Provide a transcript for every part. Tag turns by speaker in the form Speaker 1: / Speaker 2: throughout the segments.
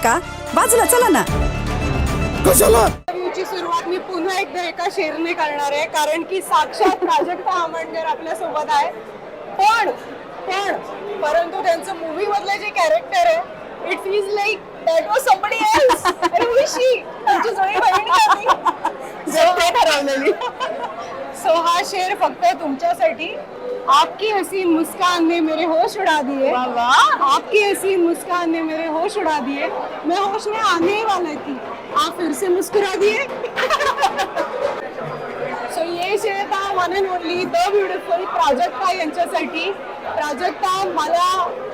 Speaker 1: का? बाजूला चला ना.
Speaker 2: कशाला?
Speaker 3: ची सुरुवात मी पुन्हा एकदा एका शेरने करणार आहे, कारण की साक्षात प्राजक्ता आमोणकर आपल्या सोबत आहे. पण परंतु त्यांचं मूवी मधलं जे कॅरेक्टर आहे, it feels like that was somebody else. अरे who is she? तुमची जुळी बहीण का ती?
Speaker 1: ते ठरवलेली.
Speaker 3: सो हा शेर फक्त तुमच्यासाठी. आपकी हसीन मुस्कान ने मेरे होश उड़ा दिए. आपकी हसीन मुस्कान ने मेरे होश उड़ा दिए. मैं होश में आने ही वाली थी, आप फिर से मुस्कुरा दिए. सो ये शेर था one and only the beautiful Prajakta यांच्यासाठी. प्राजक्ता, मला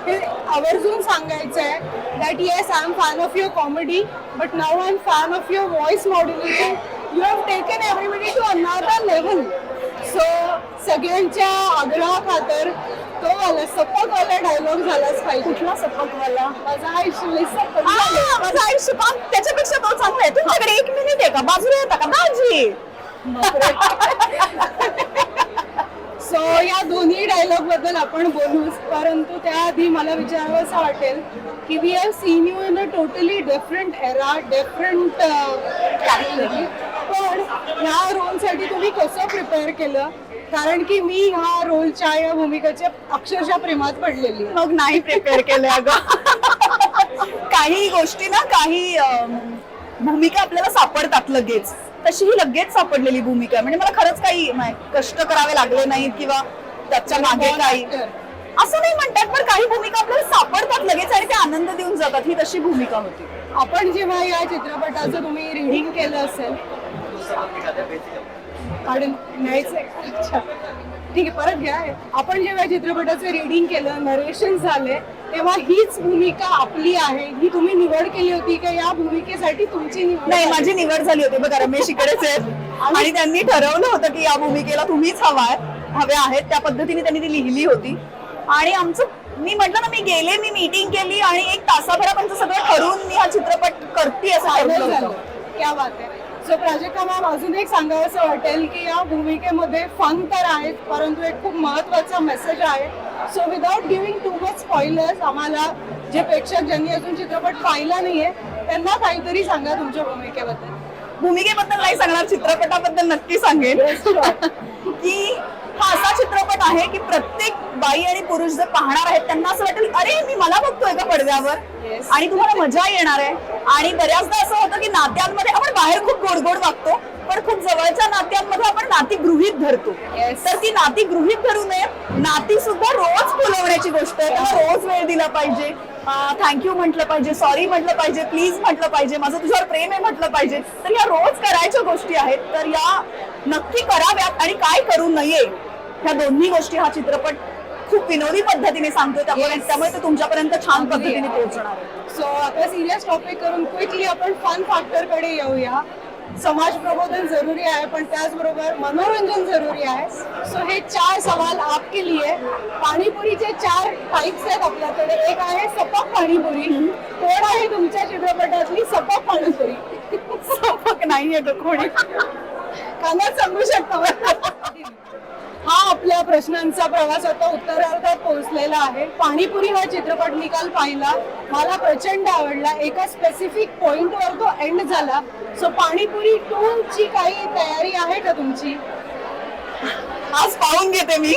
Speaker 3: हे आवर्जून सांगायचं आहे that yes I am fan of your comedy, but now I am fan of your voice modulation. You have taken everybody to another level. So सगळ्यांच्या आग्रहा खातर तो वाला सपकवाला डायलॉग झालाच पाहिजे.
Speaker 1: कुठला सपकवाला?
Speaker 3: माझं आयुष्य लई सपक
Speaker 1: आ,
Speaker 3: झालंय.
Speaker 1: माझं आयुष्य पाक त्याच्यापेक्षा तो चांगला आहे. तुमच्याकडे 1 मिनिट आहे का? बाजूला येता का दाजी?
Speaker 3: सो या दोन्ही डायलॉग बद्दल आपण बोलूच, परंतु त्याआधी मला विचारावं असं वाटेल की we have seen you in a totally different era, different category. पण ह्या रोलसाठी तुम्ही कसं प्रिपेअर केलं? कारण की मी ह्या रोलच्या, या भूमिकेच्या अक्षरशः प्रेमात पडलेली आहे.
Speaker 1: मग नाही प्रिपेअर केलंय अगं. काही गोष्टी ना, काही भूमिका आपल्याला सापडतात लगेच. तशी ही लगेच सापडलेली भूमिका आहे. म्हणजे मला खरंच काही कष्ट करावे लागले नाहीत किंवा त्याच्या मागे काही असं नाही म्हणतात, पण काही भूमिका आपल्याला सापडतात लगेच आणि ते आनंद देऊन जातात. ही तशी भूमिका होती.
Speaker 3: आपण जेव्हा या चित्रपटाचं तुम्ही रिडिंग केलं असेल, काढून न्यायचंय. अच्छा ठीक आहे, परत घ्या. आपण जेव्हा चित्रपटाचं रिडिंग केलं, नरेशन झाले, तेव्हा हीच भूमिका आपली आहे, ही तुम्ही निवड केली होती का? या भूमिकेसाठी तुमची निवड?
Speaker 1: नाही, माझी निवड झाली होती. बघा, रमेश इकडेच आहेत आणि त्यांनी ठरवलं होतं की या भूमिकेला तुम्हीच हवे आहेत. त्या पद्धतीने त्यांनी ती लिहिली होती. आणि आमचं, मी म्हटलं ना, मी मीटिंग केली आणि 1 तासाभरात आमचं सगळं ठरवून मी हा चित्रपट करते असं ठरवलं होतं.
Speaker 3: क्या बात आहे. सो प्राजक्ता मॅम, अजून एक सांगावं असं वाटेल की या भूमिकेमध्ये फन तर आहेत, परंतु एक खूप महत्वाचा मेसेज आहे. So without giving too much spoilers, आम्हाला जे प्रेक्षक ज्यांनी अजून चित्रपट पाहिला नाहीये त्यांना काहीतरी सांगा तुमच्या भूमिकेबद्दल.
Speaker 1: भूमिकेबद्दल नाही सांगणार, चित्रपटाबद्दल नक्की सांगेन की हा असा चित्रपट आहे की प्रत्येक बाई आणि पुरुष जर पाहणार आहेत त्यांना असं वाटेल, अरे मी मला बघतोय का पडद्यावर, आणि तुम्हाला मजा येणार आहे. आणि बऱ्याचदा असं होतं की नात्यांमध्ये आपण बाहेर खूप गोड गोड वागतो, पण खूप जवळच्या नात्यांमध्ये आपण नाती गृहीत धरतो. तर ती नाती गृहीत धरू नये. नाती सुद्धा रोज फुलवण्याची गोष्ट आहे. त्याला रोज वेळ दिला पाहिजे. थँक्यू म्हटलं पाहिजे, सॉरी म्हटलं पाहिजे, प्लीज म्हटलं पाहिजे, माझं तुझ्यावर प्रेम आहे म्हटलं पाहिजे. तर या रोज करायच्या गोष्टी आहेत, तर या नक्की कराव्यात. आणि काय करू नये, ह्या दोन्ही गोष्टी हा चित्रपट खूप विनोदी पद्धतीने सांगतोय. त्यामुळे ते तुमच्यापर्यंत छान पद्धतीने पोहोचणार आहे.
Speaker 3: सो आता सिरियस टॉपिक करून क्विकली आपण फन फॅक्टर कडे येऊया. समाज प्रबोधन जरूरी आहे, पण त्याचबरोबर मनोरंजन जरूरी आहे. सो हे 4 सवाल आपके लिए. पाणीपुरीचे 4 टाइप्स आहेत आपल्याकडे. एक आहे सपक पाणीपुरी. कोण आहे तुमच्या चित्रपटातली सपक पाणीपुरी?
Speaker 1: सपक नाहीये तो कोणी.
Speaker 3: कानात सांगू शकतो. हा आपल्या प्रश्नांचा प्रवास आता उत्तरार्धात पोहोचलेला आहे. पाणीपुरी हा चित्रपट मी काल पाहिला, मला प्रचंड आवडला. एका स्पेसिफिक पॉइंटवर तो एंड झाला. सो पाणीपुरी 2 ची काही तयारी आहे का तुमची?
Speaker 1: आज पाहून घेते मी,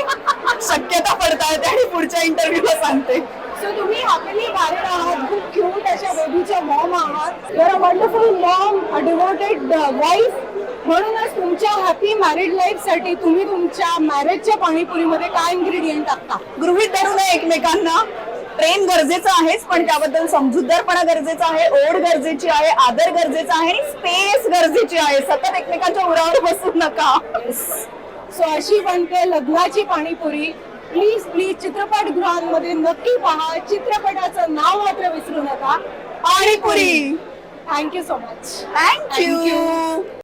Speaker 1: शक्यता पडतायत आणि पुढच्या इंटरव्ह्यूला सांगते.
Speaker 3: सो तुम्ही हॅपीली मॅरिड आहात, खूप क्यूट अशा बेबीच्या मॉम आहात. You are a wonderful Maugham, a devoted wife. म्हणूनच तुमच्या हॅपी मॅरिड लाईफ साठी तुम्ही तुमच्या मॅरेजच्या पाणीपुरीमध्ये काय इन्ग्रेडियंट टाकता?
Speaker 1: गृहीत धरू नये एकमेकांना. प्रेम गरजेचं आहेच, पण त्याबद्दल समजूतदारपणा गरजेचा आहे, ओढ गरजेची आहे, आदर गरजेचा आहे आणि स्पेस गरजेची आहे. सतत एकमेकांच्या उरावर बसू नका.
Speaker 3: सो अशी बनते लग्नाची पाणीपुरी. प्लीज प्लीज चित्रपटगृहांमध्ये नक्की पहा. चित्रपटाचं नाव मात्र विसरू नका,
Speaker 1: panipuri.
Speaker 3: Thank you so much.
Speaker 1: Thank you.